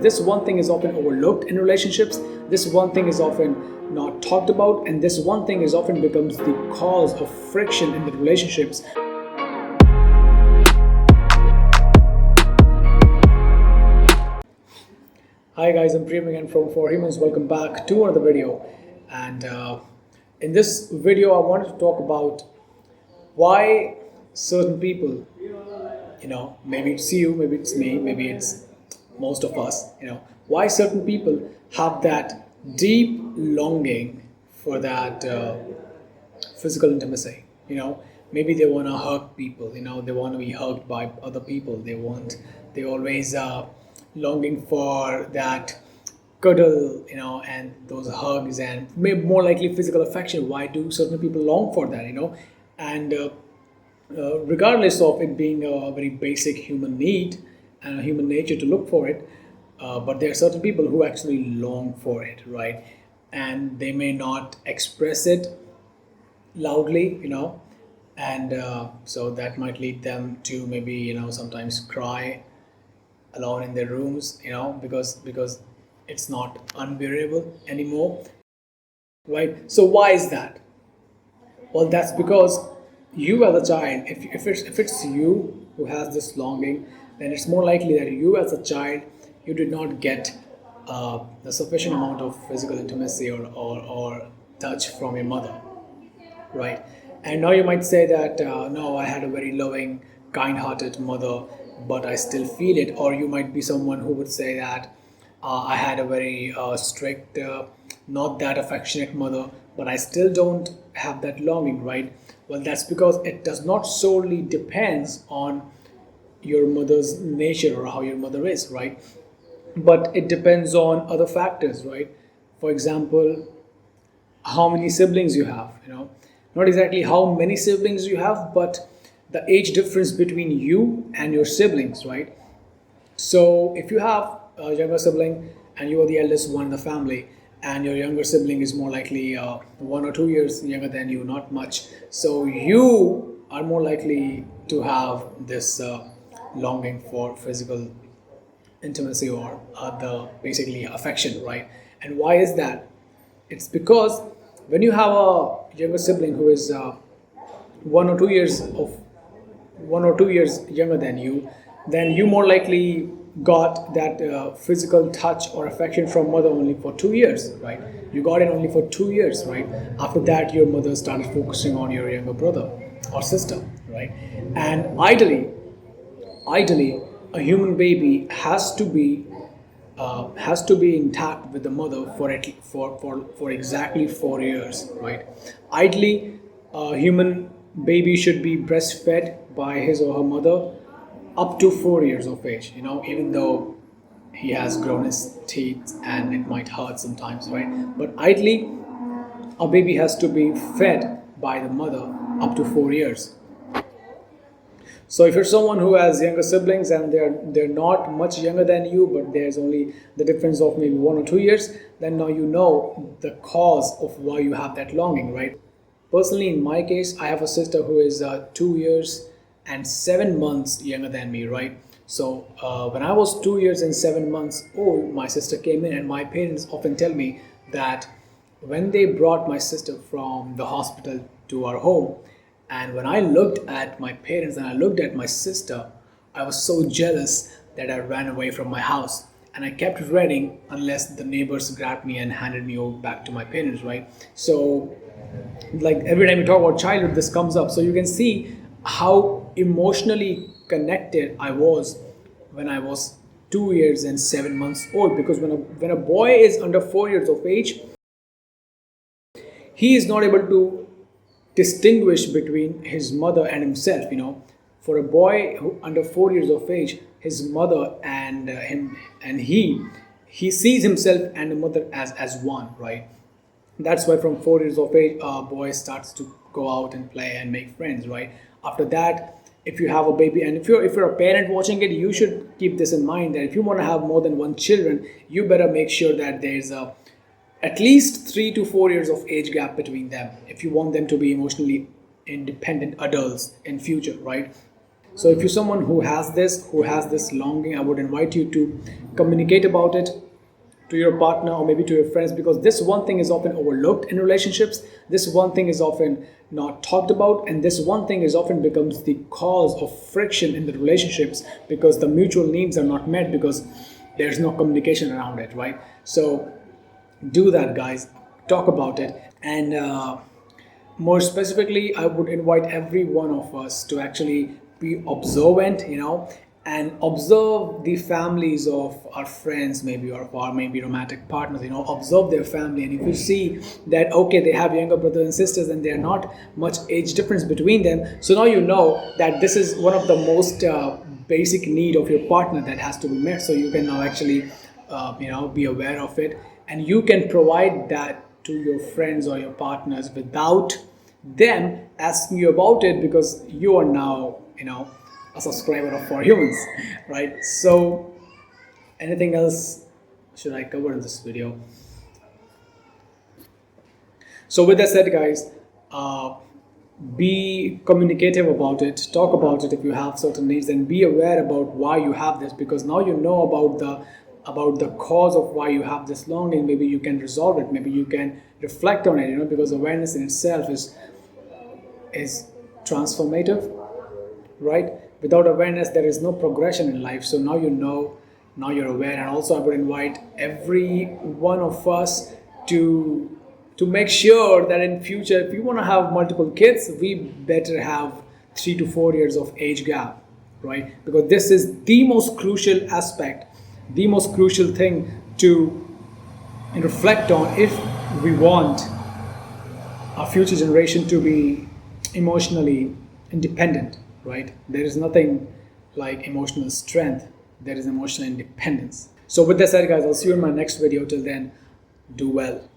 this one thing is often overlooked in relationships. This one thing is often not talked about, and this one thing is often becomes the cause of friction in the relationships. Hi guys, I'm Prem again from For Humans. Welcome back to another video. And in this video, I wanted to talk about why certain people, maybe it's you, maybe it's me, maybe it's most of us, why certain people have that deep longing for that physical intimacy. Maybe they want to hug people, they want to be hugged by other people. They always longing for that cuddle, and those hugs and maybe more likely physical affection. Why do certain people long for that, and regardless of it being a very basic human need and a human nature to look for it, but there are certain people who actually long for it, right? And they may not express it loudly, and so that might lead them to maybe sometimes cry alone in their rooms, because it's not unbearable anymore, right? So why is that? Well, that's because you as a child, if it's you who has this longing, then it's more likely that you as a child, you did not get the sufficient amount of physical intimacy or touch from your mother, right? And now you might say that no, I had a very loving, kind-hearted mother, but I still feel it. Or you might be someone who would say that I had a very strict, not that affectionate mother, but I still don't have that longing, right? Well, that's because it does not solely depends on your mother's nature or how your mother is, right? But it depends on other factors, right? For example, how many siblings you have, not exactly how many siblings you have, but the age difference between you and your siblings, right? So if you have a younger sibling and you are the eldest one in the family, and your younger sibling is more likely 1 or 2 years younger than you, not much, so you are more likely to have this longing for physical intimacy or the basically affection, right? And why is that? It's because when you have a younger sibling who is 1 or 2 years younger than you, then you more likely got that physical touch or affection from mother only for 2 years, right? You got it only for 2 years, right? After that, your mother started focusing on your younger brother or sister, right? And ideally, a human baby has to be intact with the mother for exactly 4 years, right? Ideally, a human baby should be breastfed by his or her mother up to 4 years of age. Even though he has grown his teeth and it might hurt sometimes, right? But ideally, a baby has to be fed by the mother up to 4 years. So if you're someone who has younger siblings and they're not much younger than you, but there's only the difference of maybe 1 or 2 years, then now you know the cause of why you have that longing, right? Personally, in my case, I have a sister who is 2 years and 7 months younger than me, right? So when I was 2 years and 7 months old, my sister came in, and my parents often tell me that when they brought my sister from the hospital to our home, and when I looked at my parents and I looked at my sister, I was so jealous that I ran away from my house. And I kept running unless the neighbors grabbed me and handed me over back to my parents, right? So, like every time we talk about childhood, this comes up. So you can see how emotionally connected I was when I was 2 years and 7 months old. Because when a boy is under 4 years of age, he is not able to distinguish between his mother and himself. For a boy who under 4 years of age, his mother and him and he sees himself and the mother as one, right? That's why from 4 years of age, a boy starts to go out and play and make friends, right? After that, if you have a baby, and if you're a parent watching it, you should keep this in mind, that if you want to have more than one children, you better make sure that there's a at least 3 to 4 years of age gap between them if you want them to be emotionally independent adults in future, right? So if you're someone who has this longing, I would invite you to communicate about it to your partner or maybe to your friends, because this one thing is often overlooked in relationships. This one thing is often not talked about, and this one thing is often becomes the cause of friction in the relationships, because the mutual needs are not met, because there's no communication around it, right? So do that, guys. Talk about it. And more specifically, I would invite every one of us to actually be observant, and observe the families of our friends, maybe, or of our maybe romantic partners. Observe their family, and if you see that okay, they have younger brothers and sisters, and they're not much age difference between them, so now you know that this is one of the most basic need of your partner that has to be met. So you can now actually be aware of it, and you can provide that to your friends or your partners without them asking you about it, because you are now a subscriber of For Humans, right? So anything else should I cover in this video? So with that said, guys, be communicative about it, talk about it if you have certain needs, and be aware about why you have this, because now you know about the cause of why you have this longing. Maybe you can resolve it, maybe you can reflect on it, because awareness in itself is transformative, right? Without awareness, there is no progression in life. So now you know, now you're aware. And also I would invite every one of us to make sure that in future, if we want to have multiple kids, we better have 3 to 4 years of age gap, right? Because this is the most crucial aspect, the most crucial thing to reflect on if we want our future generation to be emotionally independent, right? There is nothing like emotional strength, there is emotional independence. So with that said, guys, I'll see you in my next video. Till then, do well.